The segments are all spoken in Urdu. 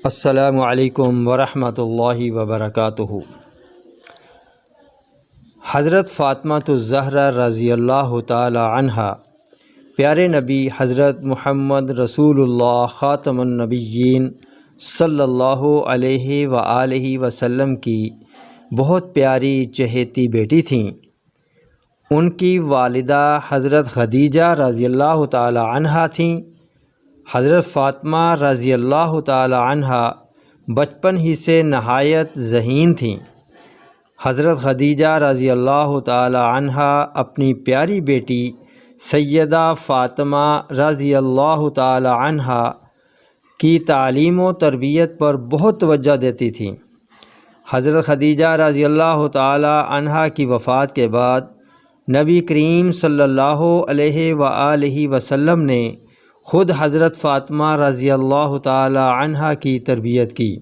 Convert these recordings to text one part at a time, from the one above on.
السلام علیکم ورحمۃ اللہ وبرکاتہ۔ حضرت فاطمۃ الزہرا رضی اللہ تعالی عنہا پیارے نبی حضرت محمد رسول اللہ خاتم النبیین صلی اللہ علیہ وآلہ وسلم کی بہت پیاری چہیتی بیٹی تھیں۔ ان کی والدہ حضرت خدیجہ رضی اللہ تعالی عنہا تھیں۔ حضرت فاطمہ رضی اللہ تعالی عنہا بچپن ہی سے نہایت ذہین تھیں۔ حضرت خدیجہ رضی اللہ تعالی عنہا اپنی پیاری بیٹی سیدہ فاطمہ رضی اللہ تعالی عنہا کی تعلیم و تربیت پر بہت توجہ دیتی تھیں۔ حضرت خدیجہ رضی اللہ تعالی عنہا کی وفات کے بعد نبی کریم صلی اللہ علیہ وآلہ وسلم نے خود حضرت فاطمہ رضی اللہ تعالی عنہا کی تربیت کی۔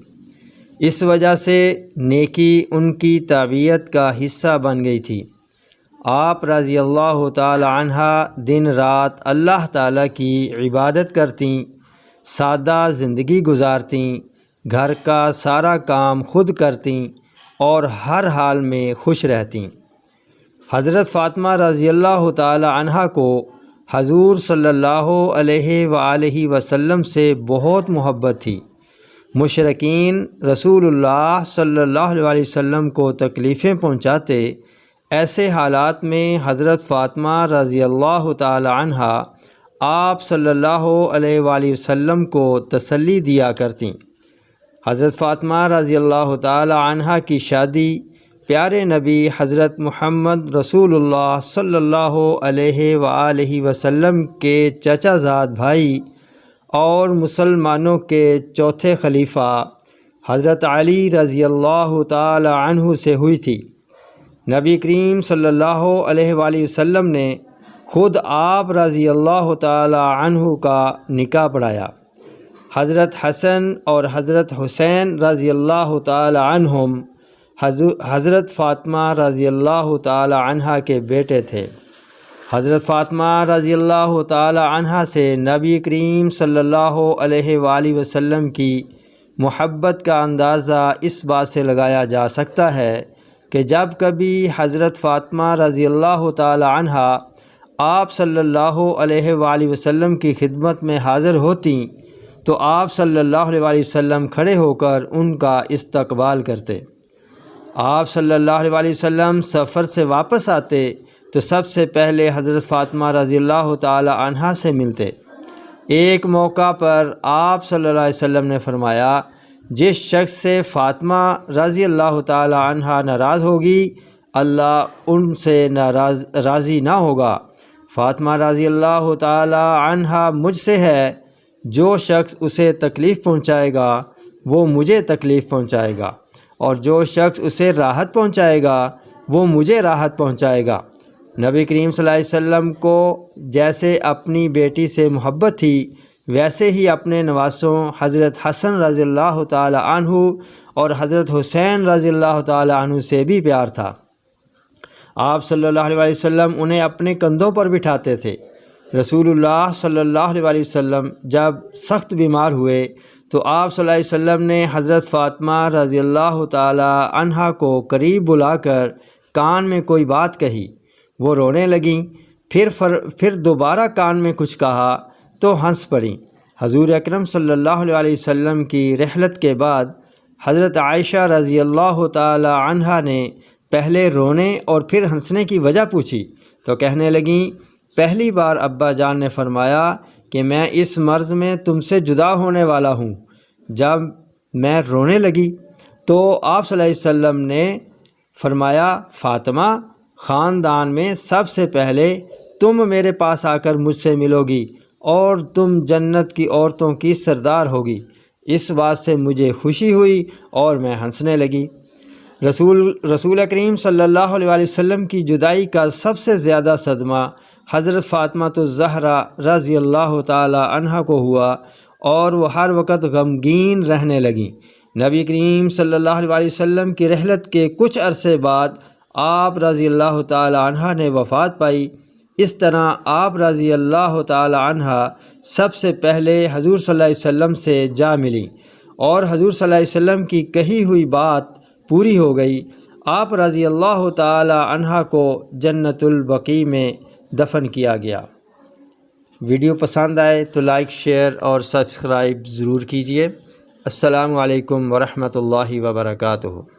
اس وجہ سے نیکی ان کی تربیت کا حصہ بن گئی تھی۔ آپ رضی اللہ تعالی عنہا دن رات اللہ تعالی کی عبادت کرتیں، سادہ زندگی گزارتیں، گھر کا سارا کام خود کرتیں اور ہر حال میں خوش رہتیں۔ حضرت فاطمہ رضی اللہ تعالی عنہا کو حضور صلی اللہ علیہ وآلہ وسلم سے بہت محبت تھی۔ مشرکین رسول اللہ صلی اللہ علیہ وسلم کو تکلیفیں پہنچاتے، ایسے حالات میں حضرت فاطمہ رضی اللہ تعالی عنہا آپ صلی اللہ علیہ وآلہ وسلم کو تسلی دیا کرتیں۔ حضرت فاطمہ رضی اللہ تعالی عنہا کی شادی پیارے نبی حضرت محمد رسول اللہ صلی اللہ علیہ وآلہ وسلم کے چچا زاد بھائی اور مسلمانوں کے چوتھے خلیفہ حضرت علی رضی اللہ تعالی عنہ سے ہوئی تھی۔ نبی کریم صلی اللہ علیہ وآلہ وسلم نے خود آپ رضی اللہ تعالی عنہ کا نکاح پڑھایا۔ حضرت حسن اور حضرت حسین رضی اللہ تعالی عنہم حضرت فاطمہ رضی اللہ تعالی عنہا کے بیٹے تھے۔ حضرت فاطمہ رضی اللہ تعالی عنہا سے نبی کریم صلی اللہ علیہ وآلہ وسلم کی محبت کا اندازہ اس بات سے لگایا جا سکتا ہے کہ جب کبھی حضرت فاطمہ رضی اللہ تعالی عنہا آپ صلی اللہ علیہ وآلہ وسلم کی خدمت میں حاضر ہوتیں تو آپ صلی اللہ علیہ وآلہ وسلم کھڑے ہو کر ان کا استقبال کرتے۔ آپ صلی اللہ علیہ وآلہ وسلم سفر سے واپس آتے تو سب سے پہلے حضرت فاطمہ رضی اللہ تعالی عنہا سے ملتے۔ ایک موقع پر آپ صلی اللہ علیہ وسلم نے فرمایا، جس شخص سے فاطمہ رضی اللہ تعالی عنہا ناراض ہوگی اللہ ان سے راضی نہ ہوگا۔ فاطمہ رضی اللہ تعالی عنہا مجھ سے ہے، جو شخص اسے تکلیف پہنچائے گا وہ مجھے تکلیف پہنچائے گا، اور جو شخص اسے راحت پہنچائے گا وہ مجھے راحت پہنچائے گا۔ نبی کریم صلی اللہ علیہ وسلم کو جیسے اپنی بیٹی سے محبت تھی، ویسے ہی اپنے نواسوں حضرت حسن رضی اللہ تعالی عنہ اور حضرت حسین رضی اللہ تعالی عنہ سے بھی پیار تھا۔ آپ صلی اللہ علیہ وسلم انہیں اپنے کندھوں پر بٹھاتے تھے۔ رسول اللہ صلی اللہ علیہ وسلم جب سخت بیمار ہوئے تو آپ صلی اللہ علیہ وسلم نے حضرت فاطمہ رضی اللہ تعالی عنہا کو قریب بلا کر کان میں کوئی بات کہی، وہ رونے لگیں، پھر دوبارہ کان میں کچھ کہا تو ہنس پڑیں۔ حضور اکرم صلی اللہ علیہ وسلم کی رحلت کے بعد حضرت عائشہ رضی اللہ تعالی عنہا نے پہلے رونے اور پھر ہنسنے کی وجہ پوچھی تو کہنے لگیں، پہلی بار ابا جان نے فرمایا کہ میں اس مرض میں تم سے جدا ہونے والا ہوں۔ جب میں رونے لگی تو آپ صلی اللہ علیہ وسلم نے فرمایا، فاطمہ، خاندان میں سب سے پہلے تم میرے پاس آ کر مجھ سے ملو گی اور تم جنت کی عورتوں کی سردار ہوگی۔ اس بات سے مجھے خوشی ہوئی اور میں ہنسنے لگی۔ رسول کریم صلی اللہ علیہ وسلم کی جدائی کا سب سے زیادہ صدمہ حضرت فاطمہ الزہرا رضی اللہ تعالی عنہا کو ہوا اور وہ ہر وقت غمگین رہنے لگیں۔ نبی کریم صلی اللہ علیہ وسلم کی رحلت کے کچھ عرصے بعد آپ رضی اللہ تعالی عنہا نے وفات پائی۔ اس طرح آپ رضی اللہ تعالی عنہ سب سے پہلے حضور صلی اللہ علیہ وسلم سے جا ملیں اور حضور صلی اللہ علیہ وسلم کی کہی ہوئی بات پوری ہو گئی۔ آپ رضی اللہ تعالی عنہ کو جنت البقیع میں دفن کیا گیا۔ ویڈیو پسند آئے تو لائک، شیئر اور سبسکرائب ضرور کیجیے۔ السلام علیکم ورحمۃ اللہ وبرکاتہ۔